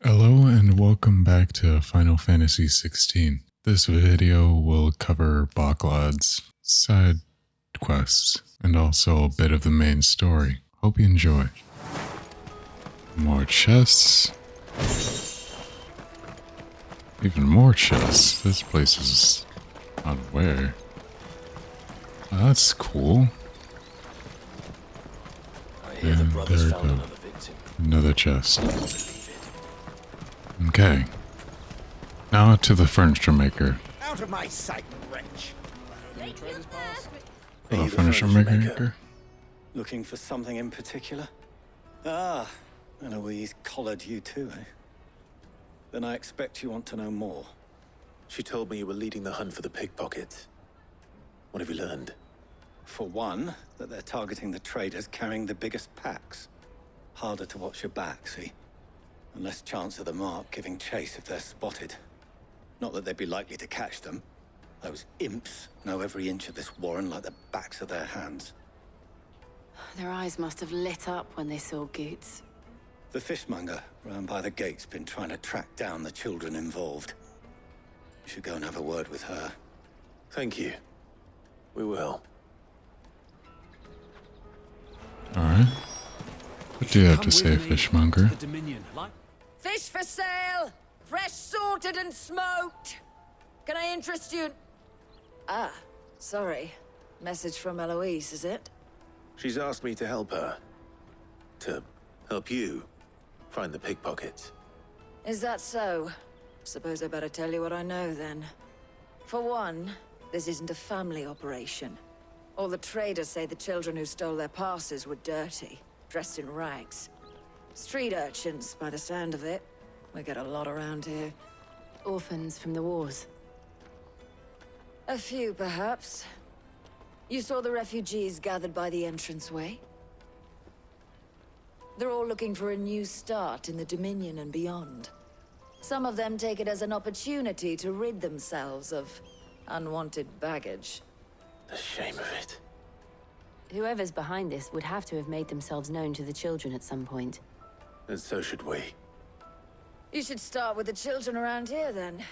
Hello and welcome back to Final Fantasy XVI. This video will cover Boklad's side quests and also a bit of the main story. Hope you enjoy. More chests. Even more chests. This place is unaware. Oh, that's cool. And there we go. Another chest. Okay. Now to the furniture maker. Out of my sight, wretch. Oh, furniture maker? Looking for something in particular? Ah, Eloise collared you too, eh? Then I expect you want to know more. She told me you were leading the hunt for the pickpockets. What have you learned? For one, that they're targeting the traders carrying the biggest packs. Harder to watch your back, see? And less chance of the mark giving chase if they're spotted. Not that they'd be likely to catch them. Those imps know every inch of this warren like the backs of their hands. Their eyes must have lit up when they saw Goots. The fishmonger round by the gate's been trying to track down the children involved. You should go and have a word with her. Thank you. We will. Alright. What do you have to say, fishmonger? Fish for sale! Fresh sorted and smoked! Can I interest you? Ah, sorry. Message from Eloise, is it? She's asked me to help her. To help you find the pickpockets. Is that so? Suppose I better tell you what I know then. For one, this isn't a family operation. All the traders say the children who stole their passes were dirty, dressed in rags. Street urchins, by the sound of it. We get a lot around here. Orphans from the wars. A few, perhaps. You saw the refugees gathered by the entranceway? They're all looking for a new start in the Dominion and beyond. Some of them take it as an opportunity to rid themselves of unwanted baggage. The shame of it. Whoever's behind this would have to have made themselves known to the children at some point. And so should we. You should start with the children around here, then.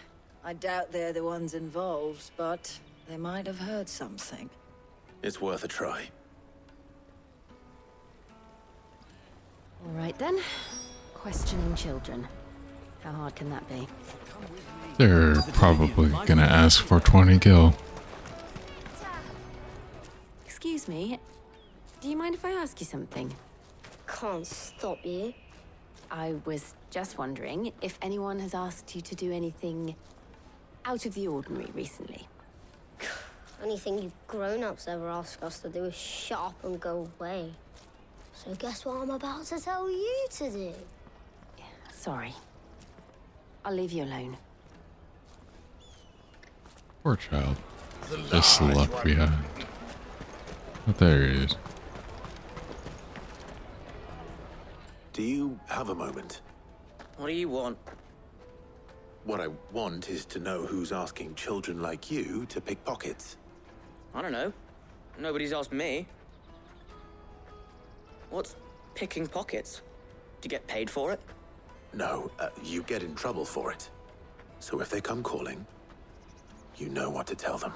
I doubt they're the ones involved, but they might have heard something. It's worth a try. All right, then. Questioning children. How hard can that be? They're probably gonna ask for 20 gil. Excuse me. Do you mind if I ask you something? Can't stop you. I was just wondering if anyone has asked you to do anything out of the ordinary recently. Anything you grown-ups ever ask us to do is shut up and go away. So guess what I'm about to tell you to do? Sorry. I'll leave you alone. Poor child. Just the luck we had. But there he is. Do you have a moment? What do you want? What I want is to know who's asking children like you to pick pockets. I don't know. Nobody's asked me. What's picking pockets? Do you get paid for it? No, you get in trouble for it. So if they come calling, you know what to tell them.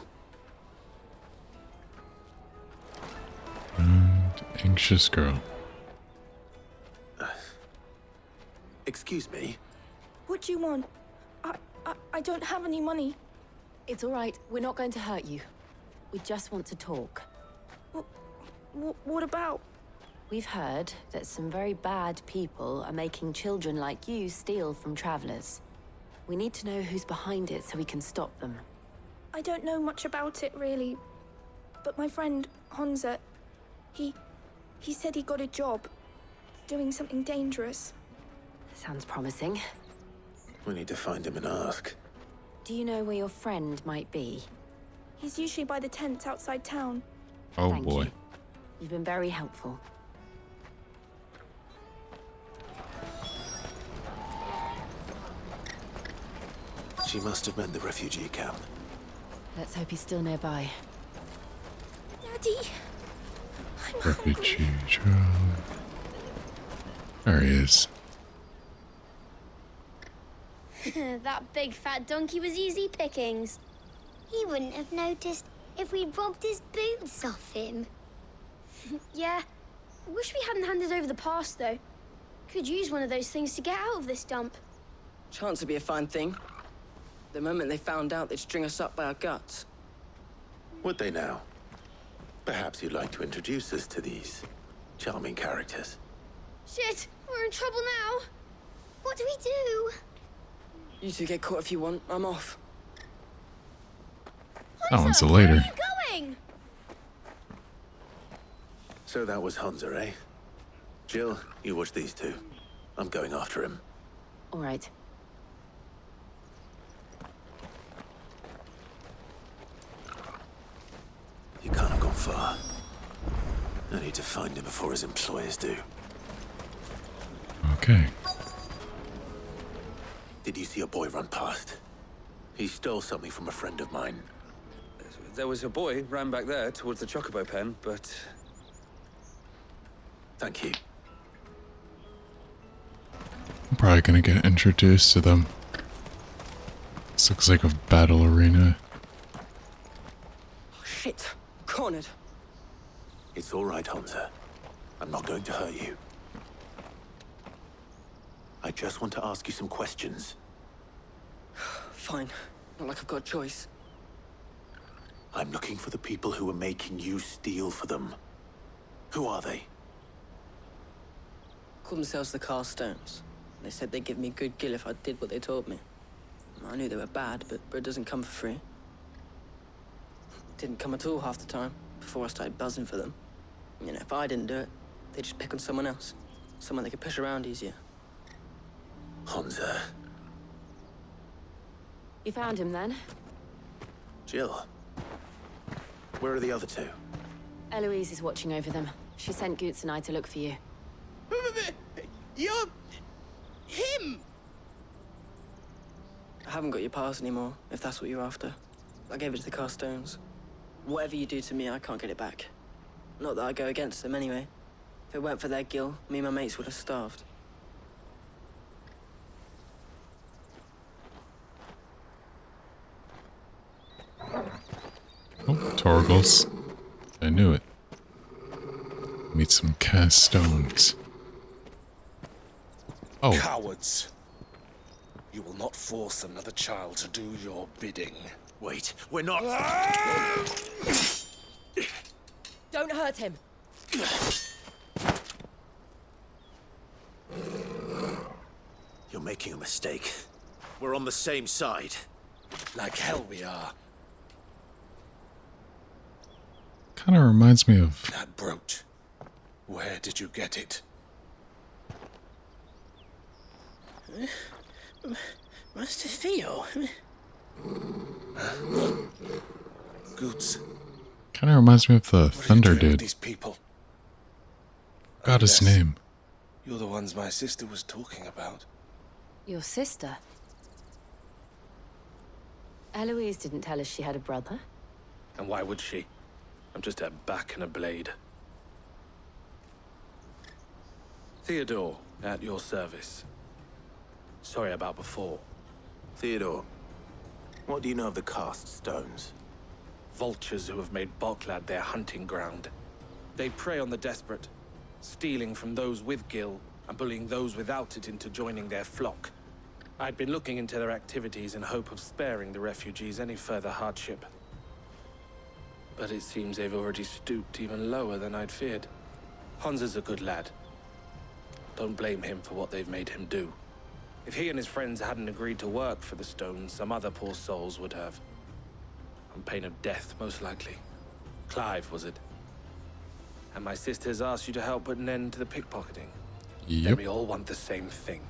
And anxious girl. Excuse me? What do you want? I don't have any money. It's all right. We're not going to hurt you. We just want to talk. What about? We've heard that some very bad people are making children like you steal from travelers. We need to know who's behind it so we can stop them. I don't know much about it, really. But my friend, Honza, he said he got a job doing something dangerous. Sounds promising. We need to find him and ask. Do you know where your friend might be? He's usually by the tents outside town. Oh Thank boy. you. You've been very helpful. She must have meant the refugee camp. Let's hope he's still nearby. Daddy, I'm Refugee hungry. child. There he is. That big fat donkey was easy pickings. He wouldn't have noticed if we'd robbed his boots off him. Yeah. Wish we hadn't handed over the pass, though. Could use one of those things to get out of this dump. Chance would be a fine thing. The moment they found out, they'd string us up by our guts. Would they now? Perhaps you'd like to introduce us to these charming characters. Shit, we're in trouble now. What do we do? You two get caught if you want. I'm off. That one's a later. Where are you going? So that was Hunter, eh? Jill, you watch these two. I'm going after him. All right. He can't have gone far. I need to find him before his employers do. Okay. Did you see a boy run past? He stole something from a friend of mine. There was a boy ran back there towards the Chocobo pen, but... Thank you. I'm probably gonna get introduced to them. This looks like a battle arena. Oh, shit. Cornered. It's all right, Hunter. I'm not going to hurt you. I just want to ask you some questions. Fine. Not like I've got a choice. I'm looking for the people who are making you steal for them. Who are they? Call themselves the Carstones. They said they'd give me good gill if I did what they told me. I knew they were bad, but bread doesn't come for free. Didn't come at all half the time, before I started buzzing for them. You know, if I didn't do it, they'd just pick on someone else. Someone they could push around easier. Hunter. You found him then? Jill. Where are the other two? Eloise is watching over them. She sent Goots and I to look for you. You're... him! I haven't got your pass anymore, if that's what you're after. I gave it to the Carstones. Whatever you do to me, I can't get it back. Not that I go against them anyway. If it weren't for their gill, me and my mates would have starved. Oh, Torgles. I knew it. Meet some cast stones. Oh. Cowards. You will not force another child to do your bidding. Wait, we're not... Don't hurt him. You're making a mistake. We're on the same side. Like hell we are. Kind of reminds me of... That brooch. Where did you get it? Master Theo? Goots. Kind of reminds me of the What are you Thunder doing with dude. these people? Got his yes. name. You're the ones my sister was talking about. Your sister? Eloise didn't tell us she had a brother. And why would she? I'm just a back and a blade. Theodore, at your service. Sorry about before. Theodore, what do you know of the cast stones? Vultures who have made Boklad their hunting ground. They prey on the desperate, stealing from those with gill and bullying those without it into joining their flock. I'd been looking into their activities in hope of sparing the refugees any further hardship. But it seems they've already stooped even lower than I'd feared. Hansa's a good lad. Don't blame him for what they've made him do. If he and his friends hadn't agreed to work for the stones, some other poor souls would have. On pain of death, most likely. Clive, was it? And my sisters asked you to help put an end to the pickpocketing. Then Yep. we all want the same thing.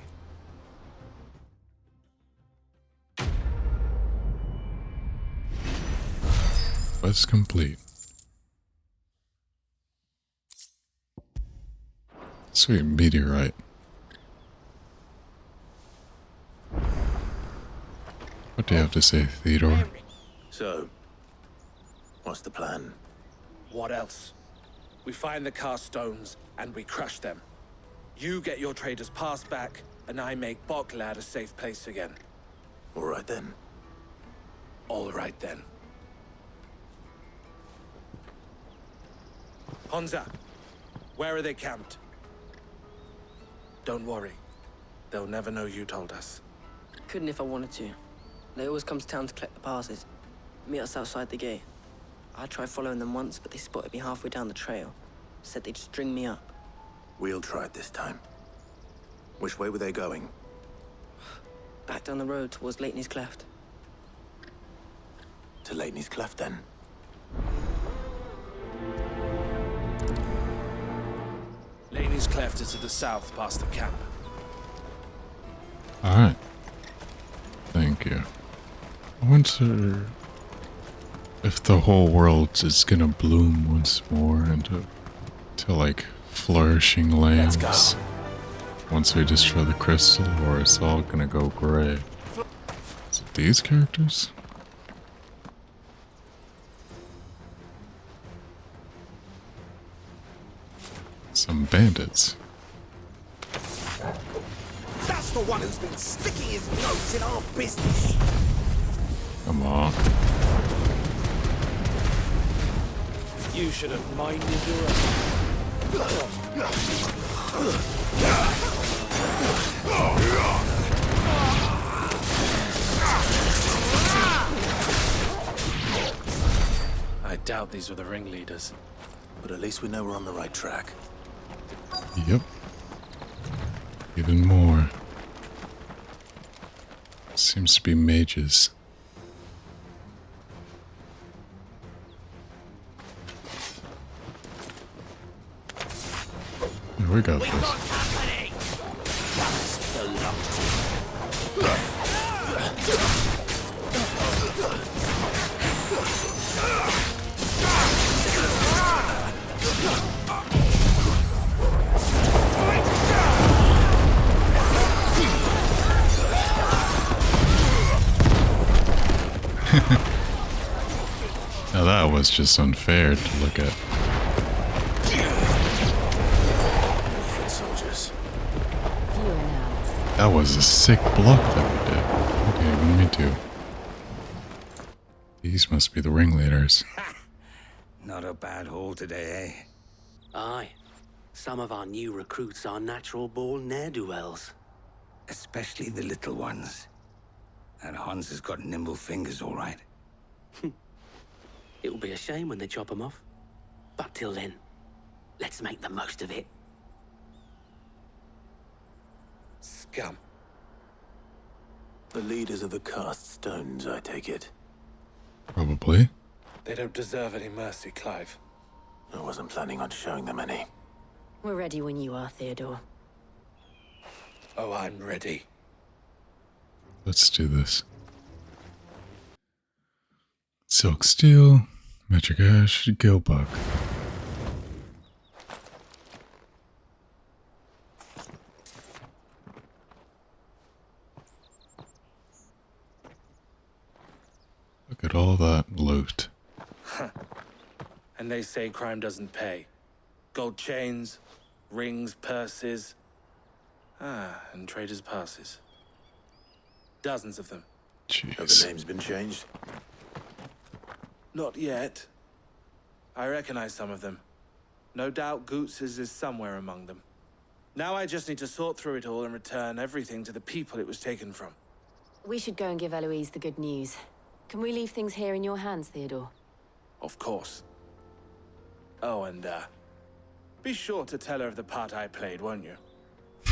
Quest complete. Sweet meteorite. What do you have to say, Theodore? So, what's the plan? What else? We find the cast stones, and we crush them. You get your trader's pass back, and I make Boklad a safe place again. All right then. All right then. Honza, where are they camped? Don't worry. They'll never know you told us. Couldn't if I wanted to. They always come to town to collect the passes. Meet us outside the gate. I tried following them once, but they spotted me halfway down the trail. Said they'd string me up. We'll try it this time. Which way were they going? Back down the road towards Leitney's Cleft. To Leitney's Cleft, then. Leitney's Cleft is to the south, past the camp. Alright. Thank you. I wonder if the whole world is gonna bloom once more into like flourishing lands. Let's go. Once we destroy the crystal, or it's all gonna go gray. Is it these characters? Some bandits. That's the one who's been sticking his nose in our business. Come on. You should have minded your own. I doubt these were the ringleaders. But at least we know we're on the right track. Yep. Even more. Seems to be mages. Here we got this. Now that was just unfair to look at. Soldiers. That was a sick block that we did. What did you want me to? These must be the ringleaders. Not a bad haul today, eh? Aye. Some of our new recruits are natural-born ne'er-do-wells. Especially the little ones. And Hans has got nimble fingers, all right. It will be a shame when they chop them off. But till then, let's make the most of it. Scum. The leaders of the cast stones, I take it. Probably. They don't deserve any mercy, Clive. I wasn't planning on showing them any. We're ready when you are, Theodore. Oh, I'm ready. Let's do this. Silk Steel, Magic Ash, Gilbuck. Look at all that loot. And they say crime doesn't pay. Gold chains, rings, purses. And traders' passes. Dozens of them. Have the names been changed? Not yet. I recognize some of them. No doubt Goots's is somewhere among them. Now I just need to sort through it all and return everything to the people it was taken from. We should go and give Eloise the good news. Can we leave things here in your hands, Theodore? Of course. Oh, and, be sure to tell her of the part I played, won't you?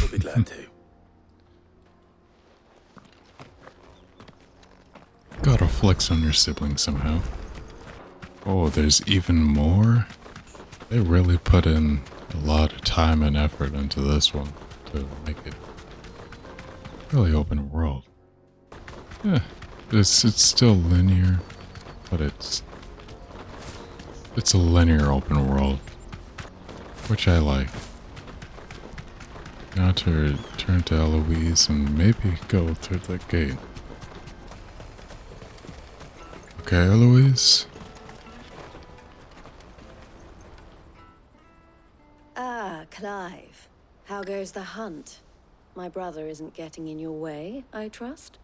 We'll be glad to. Gotta flex on your sibling somehow. Oh, there's even more? They really put in a lot of time and effort into this one to make it really open world. Yeah, it's still linear, but it's a linear open world, which I like. Now to turn to Eloise and maybe go through the gate. Okay, Eloise. Ah, Clive. How goes the hunt? My brother isn't getting in your way, I trust?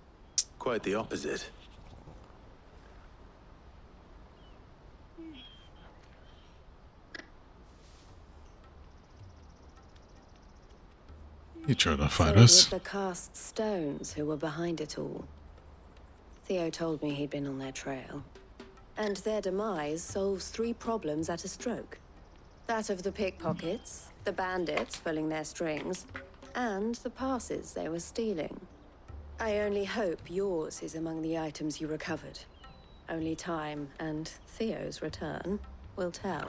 Quite the opposite. He tried to So fight it was us. the cast stones who were behind it all. Theo told me he'd been on their trail. And their demise solves 3 problems at a stroke. That of the pickpockets, the bandits pulling their strings, and the passes they were stealing. I only hope yours is among the items you recovered. Only time and Theo's return will tell.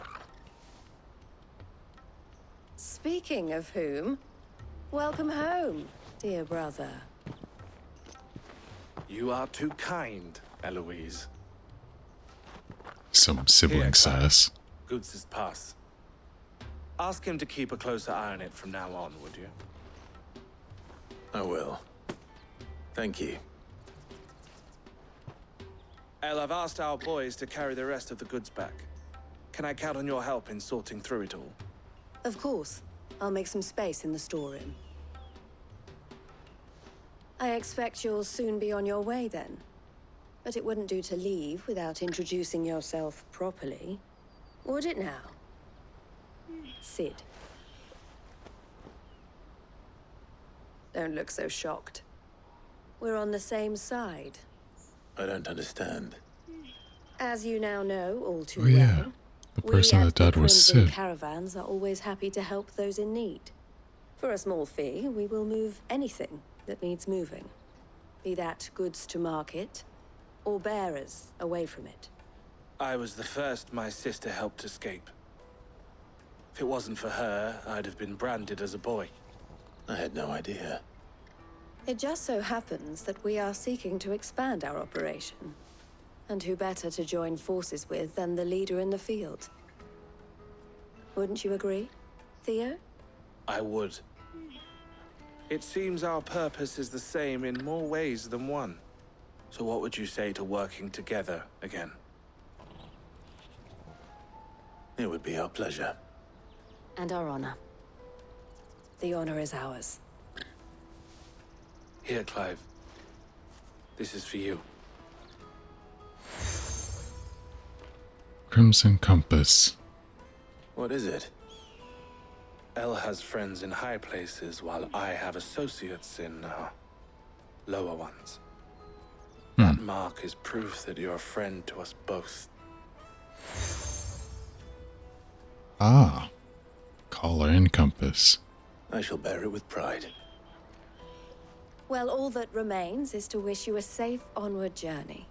Speaking of whom, welcome home, dear brother. You are too kind, Eloise. Some sibling sass. Goods' pass. Ask him to keep a closer eye on it from now on, would you? I will. Thank you. El, I've asked our boys to carry the rest of the goods back. Can I count on your help in sorting through it all? Of course. I'll make some space in the storeroom. I expect you'll soon be on your way then. But it wouldn't do to leave without introducing yourself properly. Would it now? Sid. Don't look so shocked. We're on the same side. I don't understand. As you now know all too Oh yeah, well, the person we that at the died was Crimson Sid. Caravans are always happy to help those in need. For a small fee, we will move anything that needs moving. Be that goods to market, or bearers away from it. I was the first my sister helped escape. If it wasn't for her, I'd have been branded as a boy. I had no idea. It just so happens that we are seeking to expand our operation. And who better to join forces with than the leader in the field? Wouldn't you agree, Theo? I would. It seems our purpose is the same in more ways than one. So what would you say to working together again? It would be our pleasure. And our honor. The honor is ours. Here, Clive. This is for you. Crimson Compass. What is it? El has friends in high places, while I have associates in, lower ones. That mark is proof that you're a friend to us both. Ah. Collar and compass. I shall bear it with pride. Well, all that remains is to wish you a safe onward journey.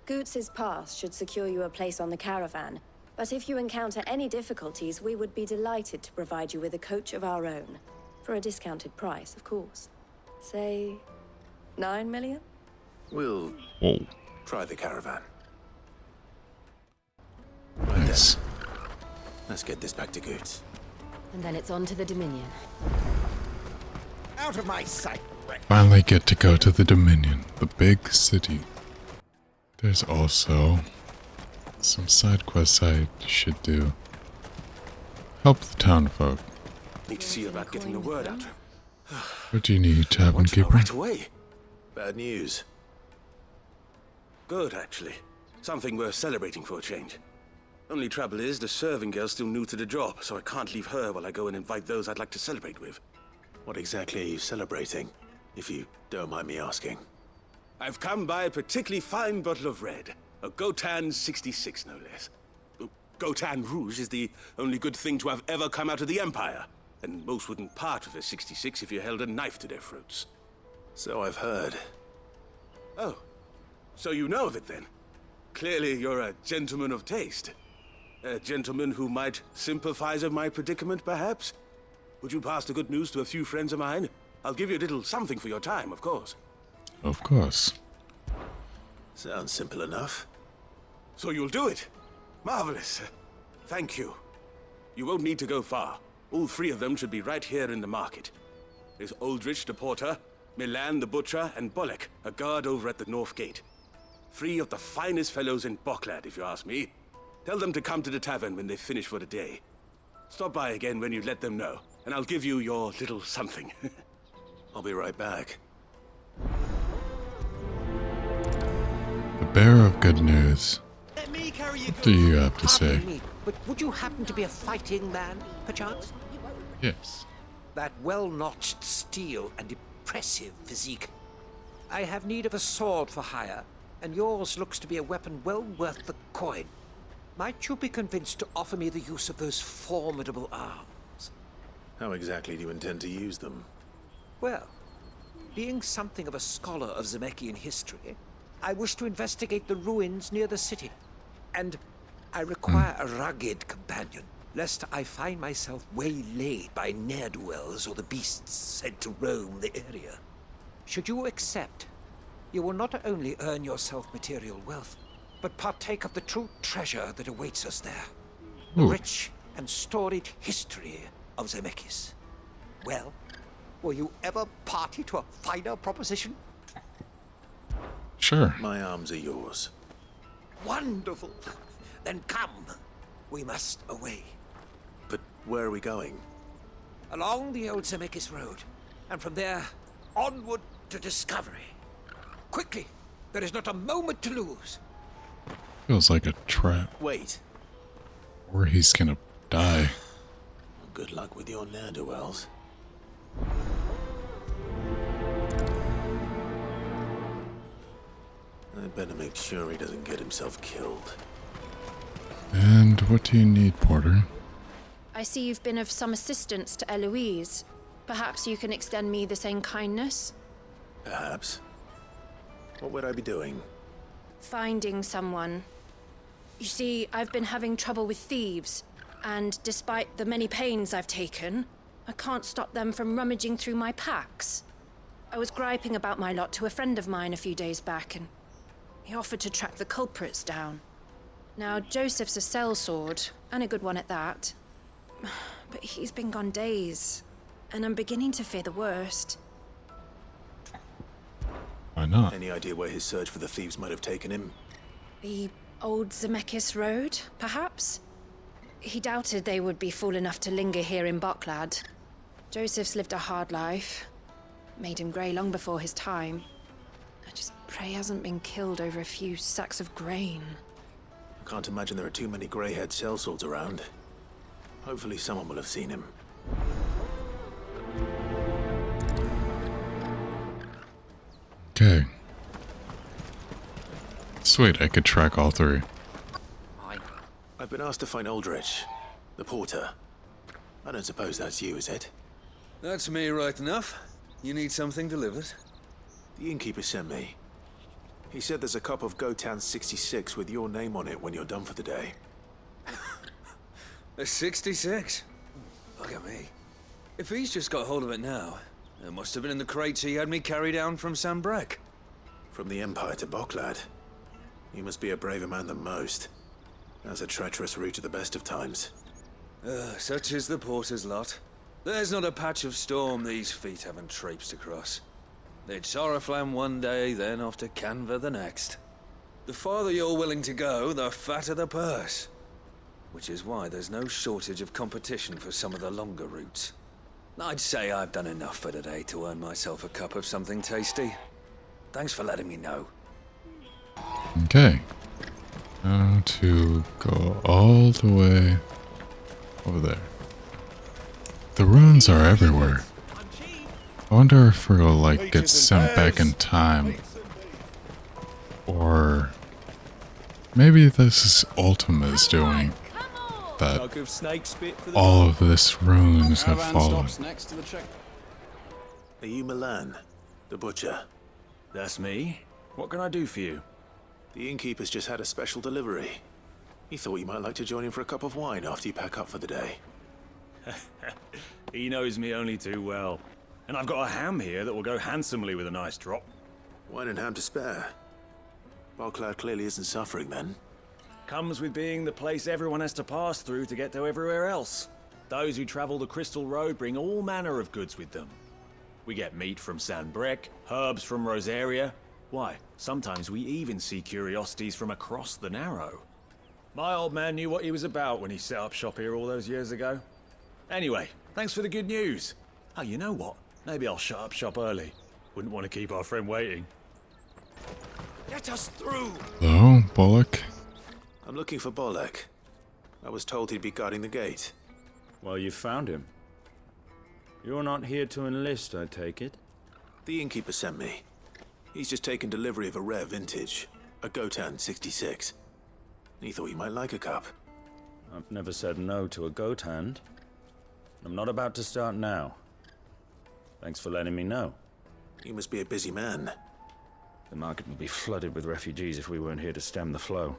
Goots' pass should secure you a place on the caravan, but if you encounter any difficulties, we would be delighted to provide you with a coach of our own. For a discounted price, of course. Say, 9 million? We'll try the caravan. Nice. Let's get this back to Goots. And then it's on to the Dominion. Out of my sight, Finally get to go to the Dominion, the big city. There's also some side quests I should do. Help the town folk. Need to see about getting the word out. What do you need, Tavern Want to know Keeper? right away. Bad news. Good, actually. Something worth celebrating for a change. Only trouble is, the serving girl's still new to the job, so I can't leave her while I go and invite those I'd like to celebrate with. What exactly are you celebrating, if you don't mind me asking? I've come by a particularly fine bottle of red. A Gotan 66, no less. Gotan Rouge is the only good thing to have ever come out of the Empire. And most wouldn't part with a 66 if you held a knife to their throats. So I've heard. Oh, so you know of it then? Clearly you're a gentleman of taste. A gentleman who might sympathize with my predicament, perhaps? Would you pass the good news to a few friends of mine? I'll give you a little something for your time, of course. Of course. Sounds simple enough. So you'll do it? Marvelous. Thank you. You won't need to go far. All 3 of them should be right here in the market. There's Aldrich the porter, Milan the butcher, and Bolek, a guard over at the north gate. 3 of the finest fellows in Boklad, if you ask me. Tell them to come to the tavern when they finish for the day. Stop by again when you let them know, and I'll give you your little something. I'll be right back. bearer of good news. Let me carry you. What do you have to say? Pardon me, but would you happen to be a fighting man, perchance? Yes. That well-notched steel and impressive physique. I have need of a sword for hire, and yours looks to be a weapon well worth the coin. Might you be convinced to offer me the use of those formidable arms? How exactly do you intend to use them? Well, being something of a scholar of Zemeckis history, I wish to investigate the ruins near the city. And I require a rugged companion, lest I find myself waylaid by ne'er-do-wells or the beasts sent to roam the area. Should you accept, you will not only earn yourself material wealth, but partake of the true treasure that awaits us there. The rich and storied history of Zemeckis. Well, will you ever party to a finer proposition? Sure. My arms are yours. Wonderful. Then come. We must away. But where are we going? Along the old Zemeckis Road, and from there, onward to discovery. Quickly! There is not a moment to lose. Feels like a trap. Wait. Or he's gonna die. Good luck with your ne'er-do-wells. I'd better make sure he doesn't get himself killed. And what do you need, Porter? I see you've been of some assistance to Eloise. Perhaps you can extend me the same kindness? Perhaps. What would I be doing? Finding someone. You see, I've been having trouble with thieves, and despite the many pains I've taken, I can't stop them from rummaging through my packs. I was griping about my lot to a friend of mine a few days back, and he offered to track the culprits down. Now, Joseph's a sellsword, and a good one at that. But he's been gone days, and I'm beginning to fear the worst. Why not? Any idea where his search for the thieves might have taken him? The old Zemeckis Road, perhaps? He doubted they would be fool enough to linger here in Boklad. Joseph's lived a hard life. Made him grey long before his time. I just pray he hasn't been killed over a few sacks of grain. I can't imagine there are too many grey-haired sellswords around. Hopefully someone will have seen him. Okay. Sweet, I could track all three. I've been asked to find Aldrich, the porter. I don't suppose that's you, is it? That's me right enough. You need something delivered? The innkeeper sent me. He said there's a cup of Gotown 66 with your name on it when you're done for the day. A 66? Look at me. If he's just got hold of it now, it must have been in the crates he had me carry down from Sambrek. From the Empire to Boklad. You must be a braver man than most. That's a treacherous route at the best of times. Such is the porter's lot. There's not a patch of storm these feet haven't traipsed across. It's Oriflamme one day, then off to Canva the next. The farther you're willing to go, the fatter the purse. Which is why there's no shortage of competition for some of the longer routes. I'd say I've done enough for today to earn myself a cup of something tasty. Thanks for letting me know. Okay. Now to go all the way over there. The ruins are everywhere. I wonder if we'll, like, get sent back in time. Or maybe this is Ultima's doing. That all of this ruins have fallen. Are you Milan, the butcher? That's me. What can I do for you? The innkeeper's just had a special delivery. He thought you might like to join him for a cup of wine after you pack up for the day. He knows me only too well. And I've got a ham here that will go handsomely with a nice drop. Wine and ham to spare. Boklad clearly isn't suffering then. Comes with being the place everyone has to pass through to get to everywhere else. Those who travel the Crystal Road bring all manner of goods with them. We get meat from Sanbrek, herbs from Rosaria. Why, sometimes we even see curiosities from across the Narrow. My old man knew what he was about when he set up shop here all those years ago. Anyway, thanks for the good news. Oh, you know what? Maybe I'll shut up shop early. Wouldn't want to keep our friend waiting. Let us through! Hello, Bullock? I'm looking for Boklad. I was told he'd be guarding the gate. Well, you found him. You're not here to enlist, I take it? The innkeeper sent me. He's just taken delivery of a rare vintage, a Gotan 66. He thought you might like a cup. I've never said no to a goat hand. I'm not about to start now. Thanks for letting me know. You must be a busy man. The market would be flooded with refugees if we weren't here to stem the flow.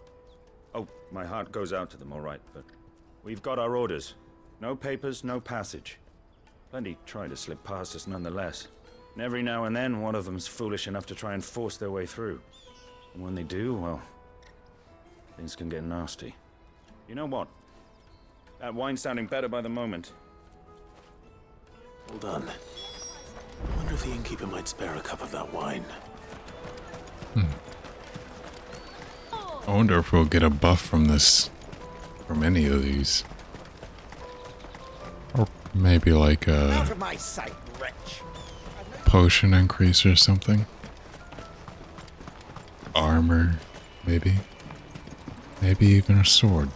Oh, my heart goes out to them, all right, but we've got our orders. No papers, no passage. Plenty try to slip past us nonetheless. And every now and then, one of them's foolish enough to try and force their way through. And when they do, well, things can get nasty. You know what? That wine's sounding better by the moment. Well done. I wonder if the innkeeper might spare a cup of that wine. I wonder if we'll get a buff from this, from any of these. Or maybe like a Out of my sight, wretch! potion increase or something. Armor, maybe. Maybe even a sword.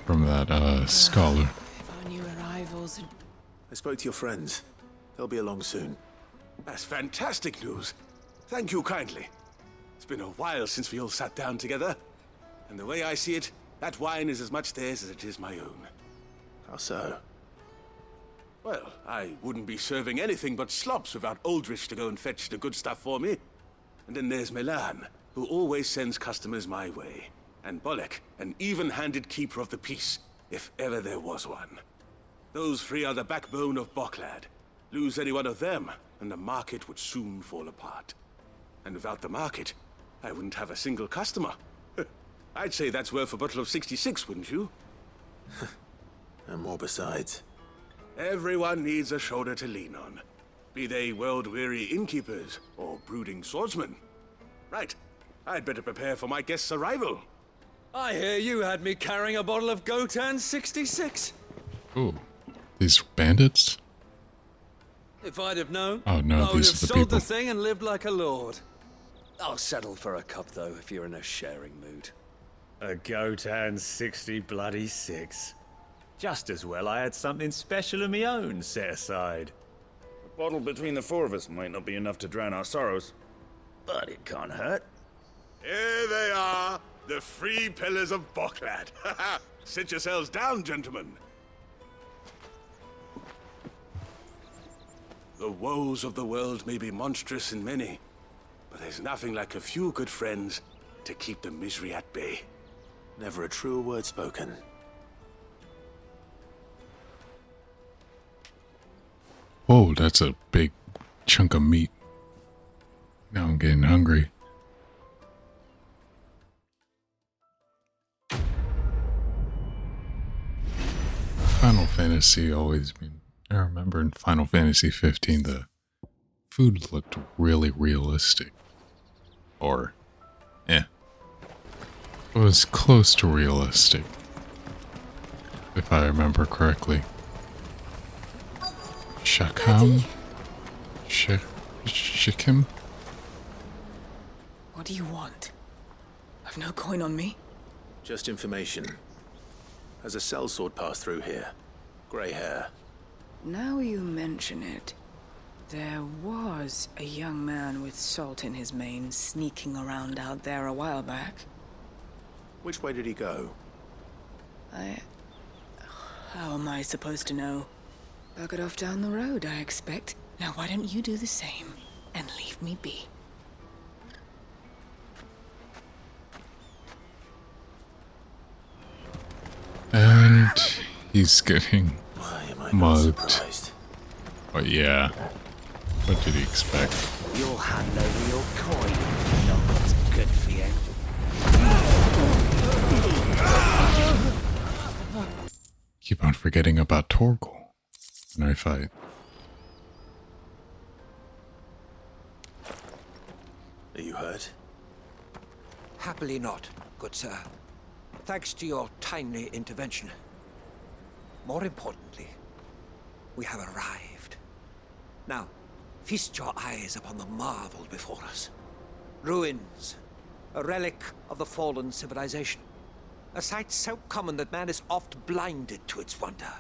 From that, scholar. If our new arrivals had... I spoke to your friends. They'll be along soon. That's fantastic news. Thank you kindly. It's been a while since we all sat down together. And the way I see it, that wine is as much theirs as it is my own. How so? Well, I wouldn't be serving anything but slops without Aldrich to go and fetch the good stuff for me. And then there's Milan, who always sends customers my way. And Boklad, an even-handed keeper of the peace, if ever there was one. Those three are the backbone of Boklad. Lose any one of them, and the market would soon fall apart. And without the market, I wouldn't have a single customer. I'd say that's worth a bottle of 66, wouldn't you? And more besides. Everyone needs a shoulder to lean on. Be they world-weary innkeepers or brooding swordsmen. Right, I'd better prepare for my guest's arrival. I hear you had me carrying a bottle of Gotan 66. Ooh, these bandits? If I'd have known, Oh, no, I would have these are the sold people. the thing and lived like a lord. I'll settle for a cup, though, if you're in a sharing mood. A Gotan 66. Just as well I had something special of my own set aside. A bottle between the four of us might not be enough to drown our sorrows, but it can't hurt. Here they are, the three pillars of Boklad. Sit yourselves down, gentlemen. The woes of the world may be monstrous in many, but there's nothing like a few good friends to keep the misery at bay. Never a truer word spoken. Whoa, that's a big chunk of meat. Now I'm getting hungry. Final Fantasy always been... I remember in Final Fantasy 15 the food looked really realistic. Or, it was close to realistic. If I remember correctly. Shakam? Shikim? What do you want? I've no coin on me. Just information. Has a sellsword passed through here? Grey hair. Now you mention it, there was a young man with salt in his mane sneaking around out there a while back. Which way did he go? How am I supposed to know? Bucket off down the road, I expect. Now why don't you do the same and leave me be? And he's getting Why am I not mugged. surprised? But yeah, what did he expect? You'll hand over your coin. Not what's good for you. Keep on forgetting about Torgal when I fight. Are you hurt? Happily not, good sir. Thanks to your timely intervention. More importantly, we have arrived. Now, feast your eyes upon the marvel before us. Ruins. A relic of the fallen civilization. A sight so common that man is oft blinded to its wonder.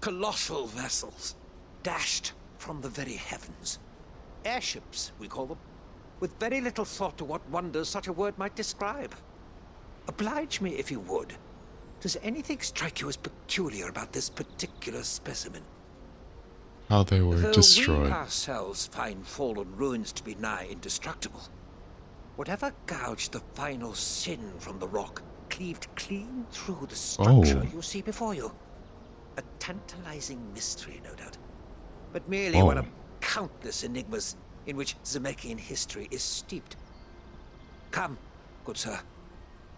Colossal vessels, dashed from the very heavens. Airships, we call them, with very little thought to what wonders such a word might describe. Oblige me if you would. Does anything strike you as peculiar about this particular specimen? How they were Though destroyed. we ourselves find fallen ruins to be nigh indestructible, whatever gouged the final sin from the rock cleaved clean through the structure you see before you. A tantalizing mystery, no doubt, but merely one of countless enigmas in which Zemeckyan history is steeped. Come, good sir.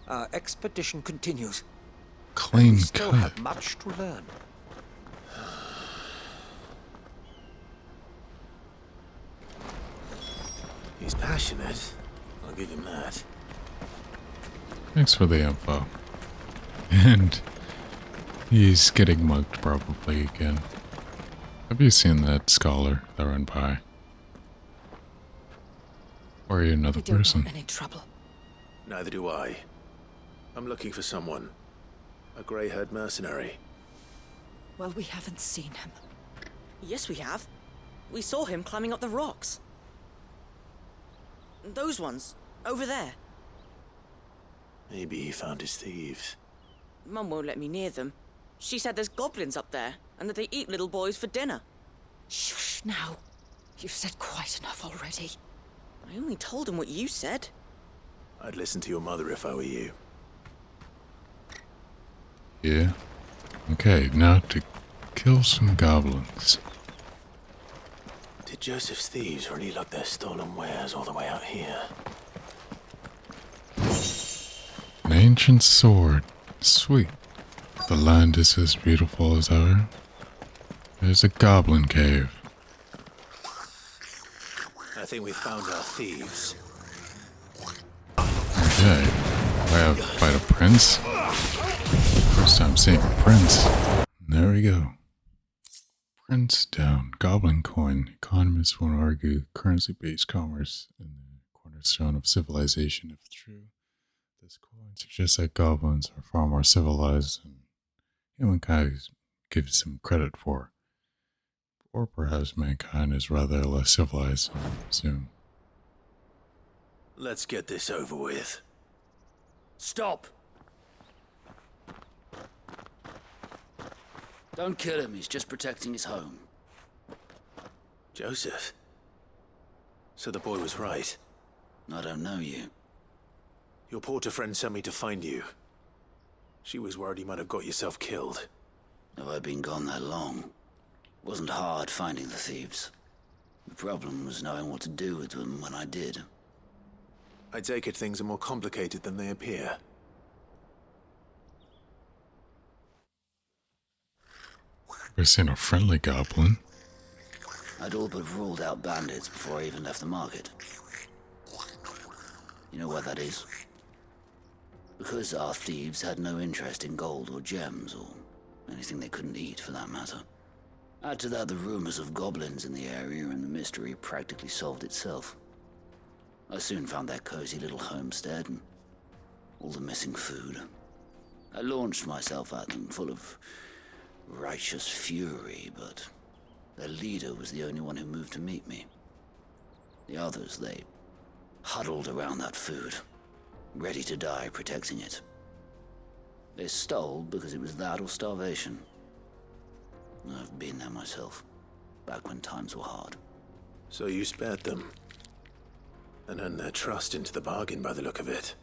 Our expedition continues. Clean we still cut. have much to learn. He's passionate. I'll give him that. Thanks for the info. And he's getting mugged probably again. Have you seen that scholar that ran by? Or are you another person? Any trouble? Neither do I. I'm looking for someone. A grey-haired mercenary. Well, we haven't seen him. Yes, we have. We saw him climbing up the rocks. Those ones, over there. Maybe he found his thieves. Mum won't let me near them. She said there's goblins up there, and that they eat little boys for dinner. Shush now. You've said quite enough already. I only told him what you said. I'd listen to your mother if I were you. Yeah. Okay, now to kill some goblins. Did Joseph's thieves really lug their stolen wares all the way out here? An ancient sword. Sweet. The land is as beautiful as ever. There's a goblin cave. I think we found our thieves. Okay. I have to fight a prince. First time seeing a prince. There we go. Prince down. Goblin coin. Economists won't argue currency-based commerce in the cornerstone of civilization. If true, this coin suggests that goblins are far more civilized than humankind gives them credit for. Or perhaps mankind is rather less civilized than we assume. Let's get this over with. Stop! Don't kill him, he's just protecting his home. Joseph? So the boy was right. I don't know you. Your porter friend sent me to find you. She was worried you might have got yourself killed. Have I been gone that long? Wasn't hard finding the thieves. The problem was knowing what to do with them when I did. I take it things are more complicated than they appear. We've seen a friendly goblin. I'd all but ruled out bandits before I even left the market. You know why that is? Because our thieves had no interest in gold or gems, or anything they couldn't eat for that matter. Add to that the rumors of goblins in the area, and the mystery practically solved itself. I soon found their cozy little homestead and all the missing food. I launched myself at them, full of righteous fury, but their leader was the only one who moved to meet me. The others, they huddled around that food, ready to die protecting it. They stole because it was that or starvation. I've been there myself, back when times were hard. So you spared them? And earned their trust into the bargain by the look of it.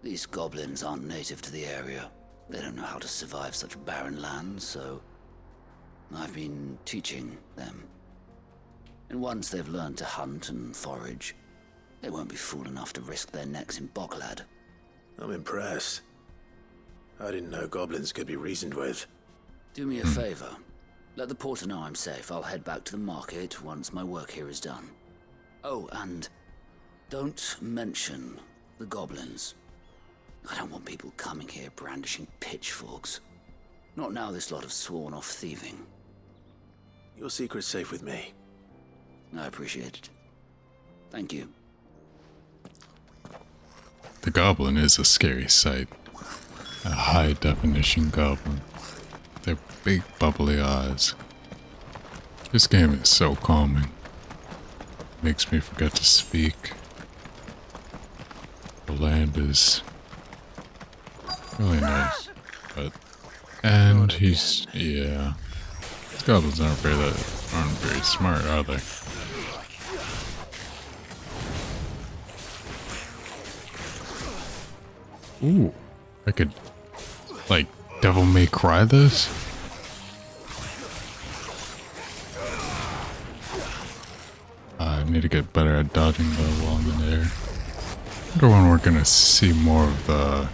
These goblins aren't native to the area. They don't know how to survive such barren lands, so I've been teaching them. And once they've learned to hunt and forage, they won't be fool enough to risk their necks in Boklad. I'm impressed. I didn't know goblins could be reasoned with. Do me a favor. Let the porter know I'm safe. I'll head back to the market once my work here is done. Oh, and don't mention the goblins. I don't want people coming here brandishing pitchforks. Not now this lot have sworn off thieving. Your secret's safe with me. I appreciate it. Thank you. The goblin is a scary sight. A high-definition goblin. Their big bubbly eyes. This game is so calming. Makes me forget to speak. The land is really nice, but and he's yeah. These goblins aren't very smart, are they? Ooh, I could like Devil May Cry this. I need to get better at dodging though while I'm in the air. I wonder when we're gonna see more of the...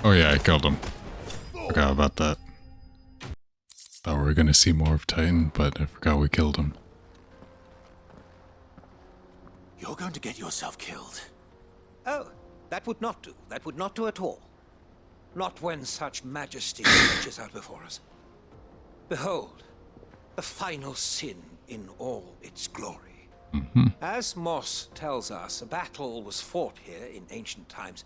Oh yeah, I killed him. Forgot about that. Thought we were gonna see more of Titan, but I forgot we killed him. You're going to get yourself killed. Oh, that would not do. That would not do at all. Not when such majesty stretches out before us. Behold, the final sin in all its glory. As Moss tells us, a battle was fought here in ancient times.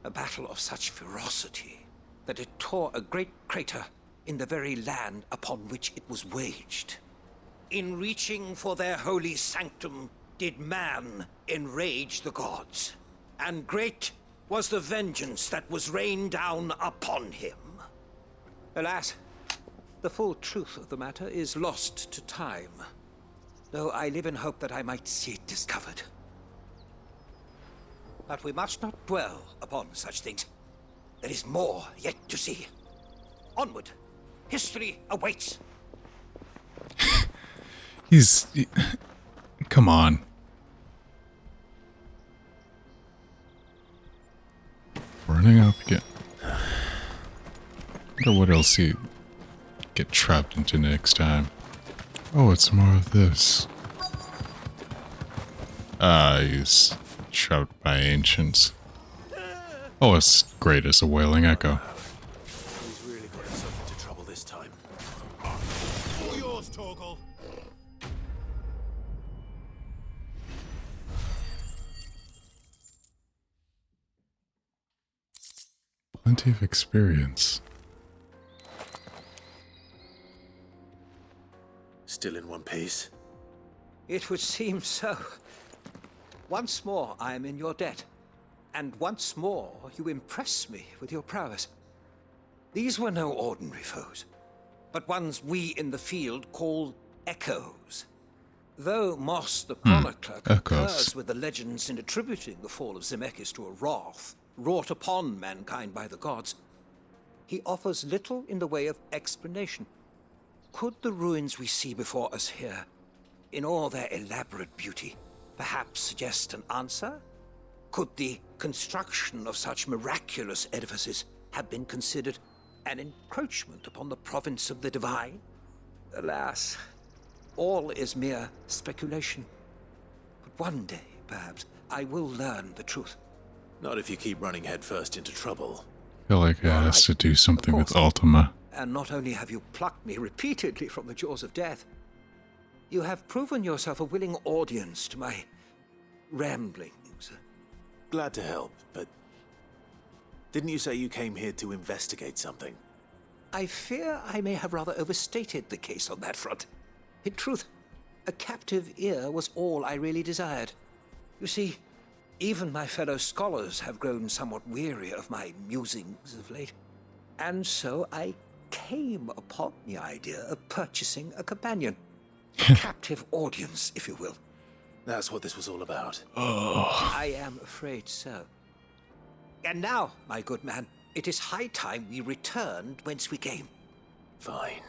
A battle of such ferocity that it tore a great crater in the very land upon which it was waged. In reaching for their holy sanctum, did man enrage the gods, and great was the vengeance that was rained down upon him. Alas, the full truth of the matter is lost to time, though I live in hope that I might see it discovered. But we must not dwell upon such things. There is more yet to see. Onward. History awaits. Come on. Running off again. I wonder what else he get trapped into next time. Oh, it's more of this. He's trapped by ancients. Oh, it's great as a wailing echo. He's really got himself into trouble this time. All yours, Torgal. Plenty of experience. Still in one piece? It would seem so. Once more I am in your debt, and once more you impress me with your prowess. These were no ordinary foes, but ones we in the field call echoes. Though Moss the Chronicler concurs with the legends in attributing the fall of Zemeckis to a wrath wrought upon mankind by the gods, he offers little in the way of explanation. Could the ruins we see before us here, in all their elaborate beauty, perhaps suggest an answer? Could the construction of such miraculous edifices have been considered an encroachment upon the province of the divine? Alas, all is mere speculation. But one day, perhaps, I will learn the truth. Not if you keep running headfirst into trouble. I feel like it has to do something with Ultima. And not only have you plucked me repeatedly from the jaws of death, you have proven yourself a willing audience to my ramblings. Glad to help, but didn't you say you came here to investigate something? I fear I may have rather overstated the case on that front. In truth, a captive ear was all I really desired. You see, even my fellow scholars have grown somewhat weary of my musings of late. And so I came upon the idea of purchasing a companion. A captive audience, if you will. That's what this was all about. Oh. I am afraid so. And now, my good man, it is high time we returned whence we came. Fine.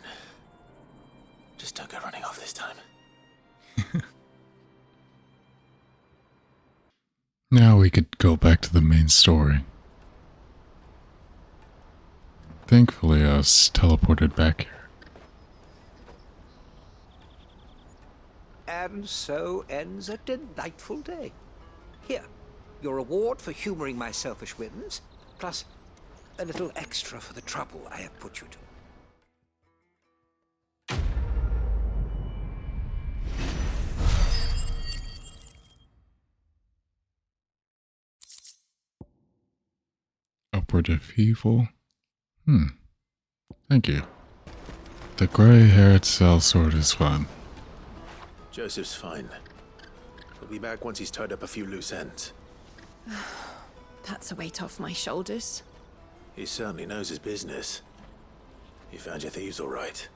Just don't go running off this time. Now we could go back to the main story. Thankfully, I was teleported back here. And so ends a delightful day. Here, your reward for humoring my selfish whims, plus a little extra for the trouble I have put you to. operative evil? Thank you. The gray-haired sellsword is fun. Joseph's fine. He'll be back once he's tied up a few loose ends. That's a weight off my shoulders. He certainly knows his business. He found your thieves all right.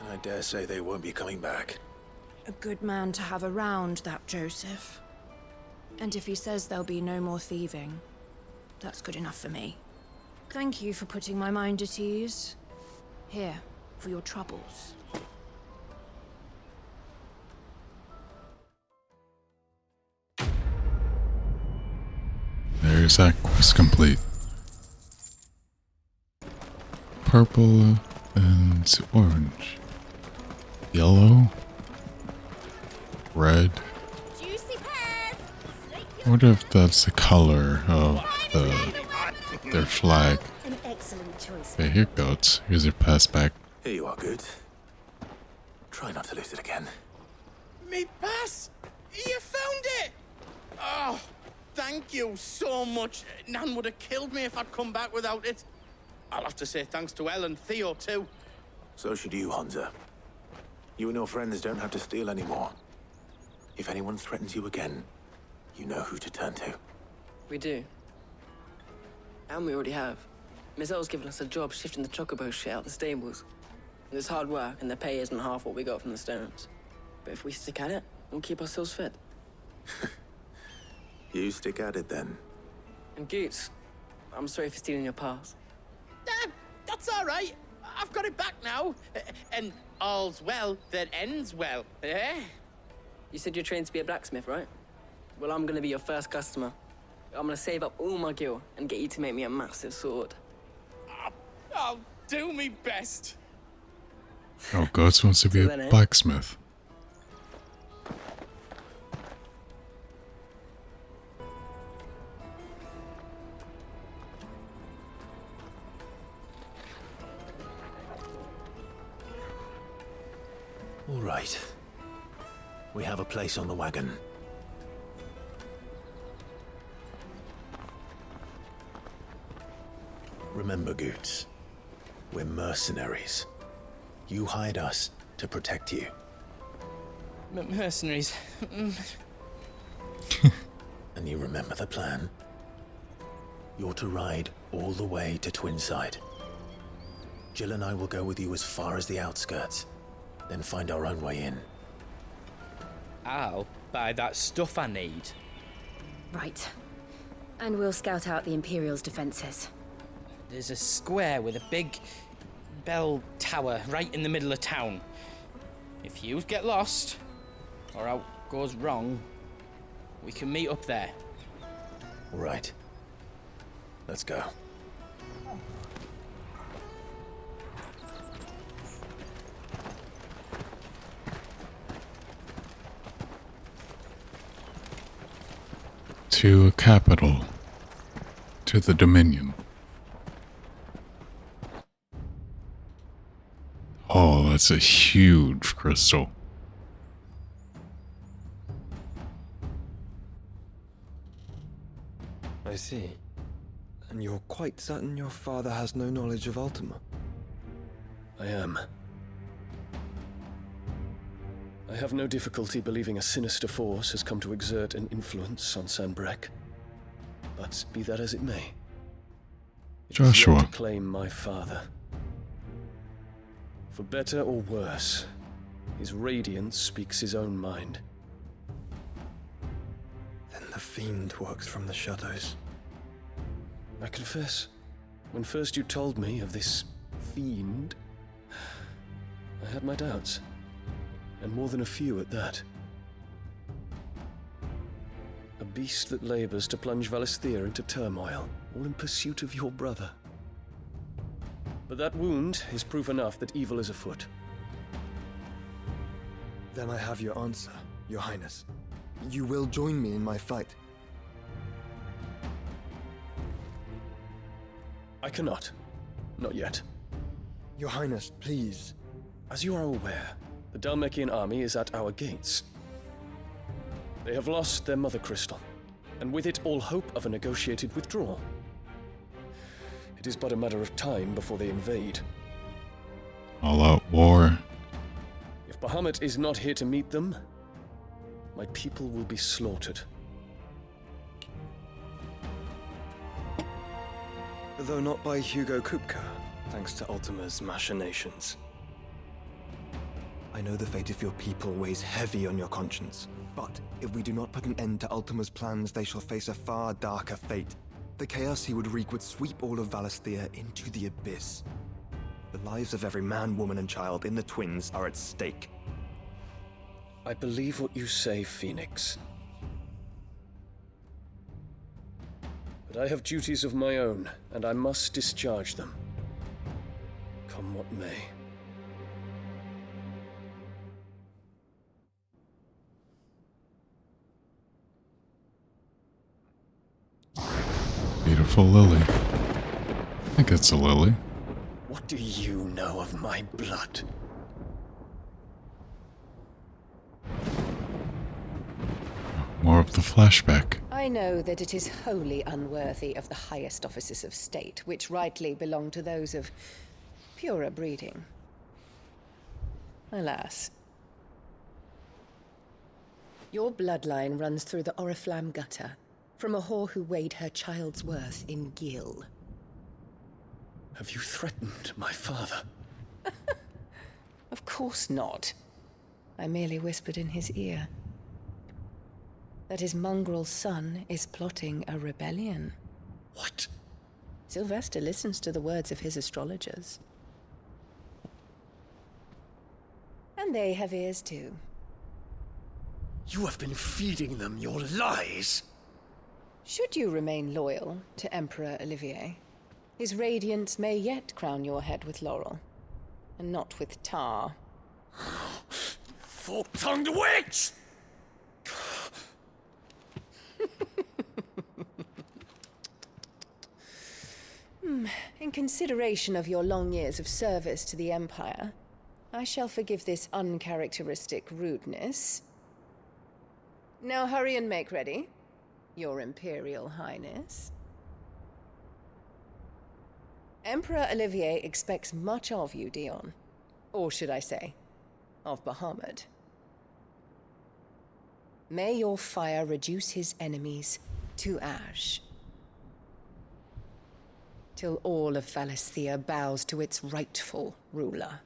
And I dare say they won't be coming back. A good man to have around, that Joseph. And if he says there'll be no more thieving, that's good enough for me. Thank you for putting my mind at ease. Here, for your troubles. There's that quest complete. Purple and orange. Yellow. Red. What if that's the color of their flag? An excellent choice. Okay, here goes. Here's your pass back. Here you are, good. Try not to lose it again. Me pass! You found it! Oh, thank you so much. Nan would have killed me if I'd come back without it. I'll have to say thanks to Elle and Theo, too. So should you, Hansa. You and your friends don't have to steal anymore. If anyone threatens you again, you know who to turn to. We do. And we already have. Miss Elle's given us a job shifting the chocobo shit out the stables. It's hard work, and the pay isn't half what we got from the stones. But if we stick at it, we'll keep ourselves fit. You stick at it, then. And Goots, I'm sorry for stealing your pass. That's all right. I've got it back now. And all's well that ends well, eh? You said you're trained to be a blacksmith, right? Well, I'm gonna be your first customer. I'm gonna save up all my gil and get you to make me a massive sword. I'll do me best. Oh, Goats wants to be a blacksmith. All right. We have a place on the wagon. Remember, Goots, we're mercenaries. You hired us to protect you. Mercenaries. And you remember the plan? You're to ride all the way to Twinside. Jill and I will go with you as far as the outskirts, then find our own way in. I'll buy that stuff I need. Right. And we'll scout out the Imperial's defenses. There's a square with a big bell tower right in the middle of town. If you get lost, or out goes wrong, we can meet up there. All right. Let's go. To a capital. To the Dominion. Oh, that's a huge crystal. I see. And you're quite certain your father has no knowledge of Ultima? I am. I have no difficulty believing a sinister force has come to exert an influence on Sanbreque. But be that as it may, it is yet to claim my father. For better or worse, his radiance speaks his own mind. Then the fiend works from the shadows. I confess, when first you told me of this fiend, I had my doubts. And more than a few at that. A beast that labors to plunge Valisthea into turmoil, all in pursuit of your brother. But that wound is proof enough that evil is afoot. Then I have your answer, Your Highness. You will join me in my fight. I cannot. Not yet. Your Highness, please. As you are aware, the Dhalmekian army is at our gates. They have lost their mother crystal, and with it all hope of a negotiated withdrawal. It is but a matter of time before they invade. All-out war. If Bahamut is not here to meet them, my people will be slaughtered. Though not by Hugo Kupka, thanks to Ultima's machinations. I know the fate of your people weighs heavy on your conscience, but if we do not put an end to Ultima's plans, they shall face a far darker fate. The chaos he would wreak would sweep all of Valisthea into the abyss. The lives of every man, woman, and child in the Twins are at stake. I believe what you say, Phoenix. But I have duties of my own, and I must discharge them. Come what may. Beautiful lily. I think it's a lily. What do you know of my blood? More of the flashback. I know that it is wholly unworthy of the highest offices of state, which rightly belong to those of purer breeding. Alas. Your bloodline runs through the Oriflamme gutter, from a whore who weighed her child's worth in gil. Have you threatened my father? Of course not. I merely whispered in his ear that his mongrel son is plotting a rebellion. What? Sylvester listens to the words of his astrologers. And they have ears too. You have been feeding them your lies! Should you remain loyal to Emperor Olivier, his radiance may yet crown your head with laurel, and not with tar. Fork-tongued witch! In consideration of your long years of service to the Empire, I shall forgive this uncharacteristic rudeness. Now hurry and make ready, Your Imperial Highness. Emperor Olivier expects much of you, Dion. Or should I say, of Bahamut. May your fire reduce his enemies to ash, till all of Valisthea bows to its rightful ruler.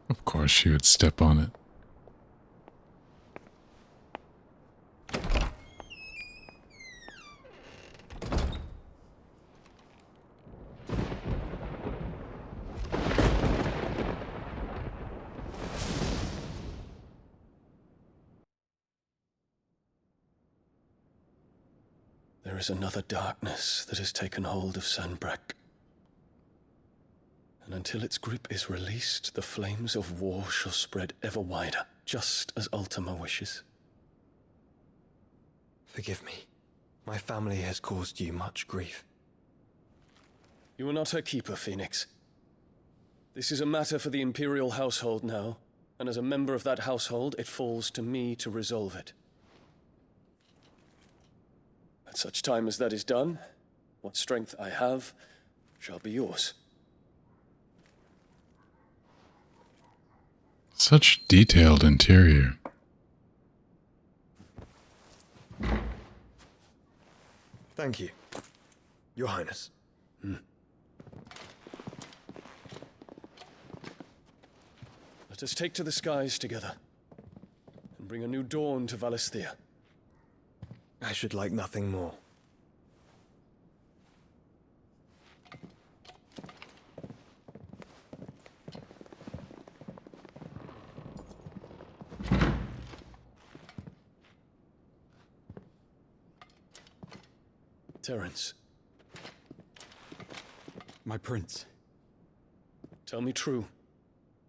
Of course she would step on it. There is another darkness that has taken hold of Sanbreque. And until its grip is released, the flames of war shall spread ever wider, just as Ultima wishes. Forgive me. My family has caused you much grief. You are not her keeper, Phoenix. This is a matter for the Imperial household now, and as a member of that household, it falls to me to resolve it. At such time as that is done, what strength I have shall be yours. Such detailed interior. Thank you, Your Highness. Let us take to the skies together, and bring a new dawn to Valisthea. I should like nothing more. Terence. My prince. Tell me true.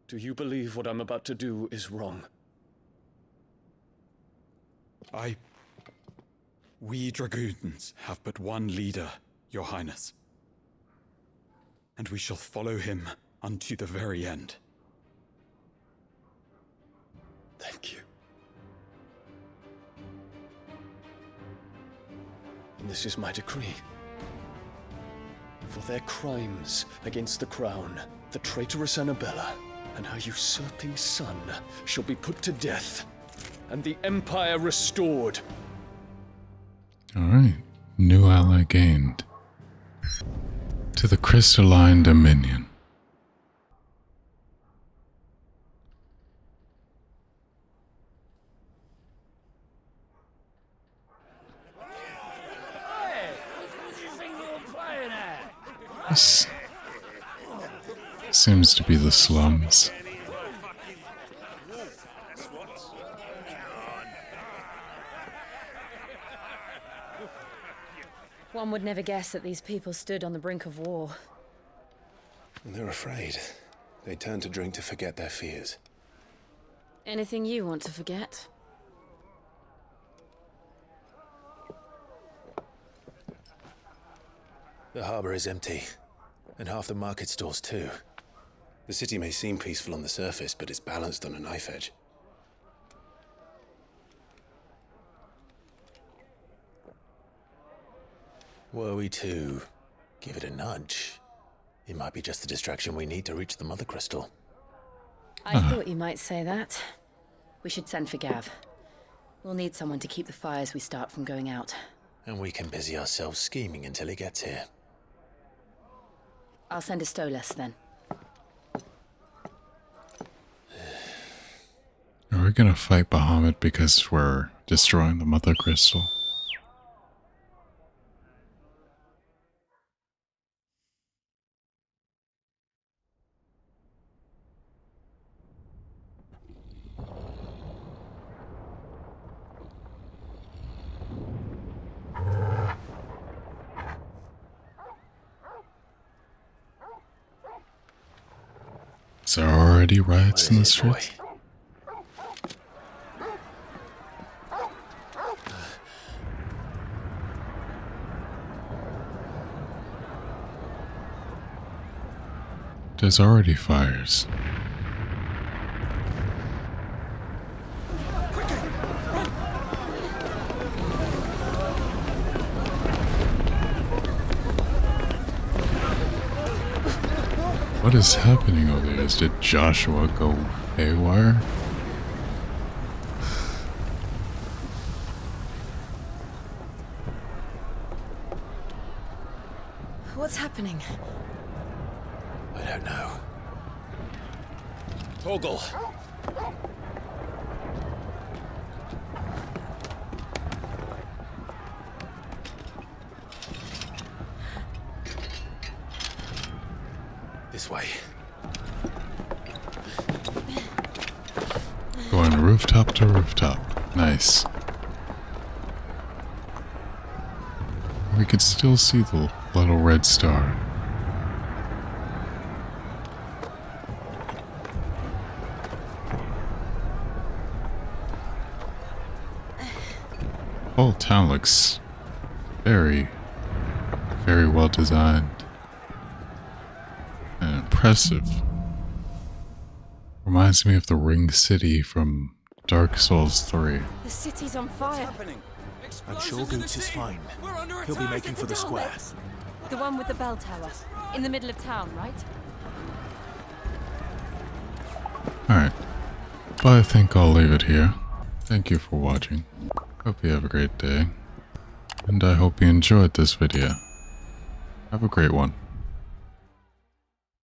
Do you believe what I'm about to do is wrong? We dragoons have but one leader, Your Highness. And we shall follow him unto the very end. Thank you. and this is my decree. For their crimes against the crown, the traitorous Annabella and her usurping son shall be put to death, and the Empire restored. Alright, new ally gained. To the Crystalline Dominion. This seems to be the slums. One would never guess that these people stood on the brink of war. They're afraid. They turn to drink to forget their fears. Anything you want to forget? The harbor is empty, and half the market stalls too. The city may seem peaceful on the surface, but it's balanced on a knife edge. Were we to give it a nudge, it might be just the distraction we need to reach the Mother Crystal. I thought you might say that. We should send for Gav. We'll need someone to keep the fires we start from going out. And we can busy ourselves scheming until he gets here. I'll send a Stolas then. Are we gonna fight Bahamut because we're destroying the Mother Crystal? Is there already riots in the streets? There's already fires. What is happening over there? Did Joshua go haywire? What's happening? I don't know. Torgal! This way. Going rooftop to rooftop. Nice. We could still see the little red star. The whole town looks very, very well designed and impressive. Reminds me of the Ring City from Dark Souls 3. The city's on fire. I'm sure Goots is fine. He'll be making for the square. The one with the bell tower. In the middle of town, right? Alright. But I think I'll leave it here. Thank you for watching. Hope you have a great day. And I hope you enjoyed this video. Have a great one.